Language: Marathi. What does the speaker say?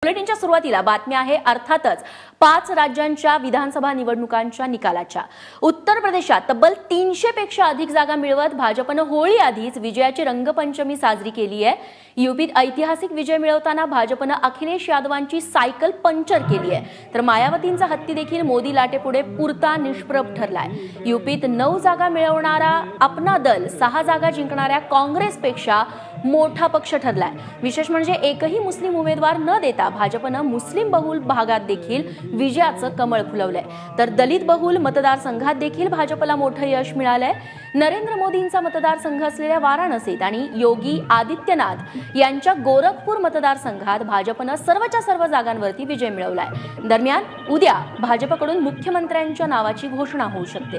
बुलेटिनच्या सुरुवातीला बातम्या आहे अर्थातच 5 राज्यांच्या विधानसभा निवडणुकांच्या निकालाच्या। उत्तर प्रदेशात तब्बल 300 पेक्षा अधिक जागा मिळवत भाजपने होळी आधीच विजयाची रंगपंचमी साजरी केली आहे। यूपीत ऐतिहासिक विजय मिळवताना भाजपने अखिलेश यादवांची सायकल पंक्चर केली आहे, तर मायावतींचा हत्ती देखील मोदी लाटेपुढे पुरता निष्प्रभ ठरलाय। यूपीत 9 जागा मिळवणारा अपना दल 6 जागा जिंकणाऱ्या काँग्रेसपेक्षा मोठा पक्ष ठरलाय। विशेष म्हणजे एकही मुस्लिम उमेदवार न देता भाजपने मुस्लिम बहुल भागात देखील विजयाचं कमळ फुलवलंय, तर दलित बहुल मतदारसंघात देखील भाजपला मोठं यश मिळालंय। नरेंद्र मोदींचा मतदारसंघ असलेल्या वाराणसीत आणि योगी आदित्यनाथ यांच्या गोरखपूर मतदारसंघात भाजपने सर्वच्या सर्व जागांवरती विजय मिळवलाय। दरम्यान उद्या भाजपकडून मुख्यमंत्र्यांच्या नावाची घोषणा होऊ शकते।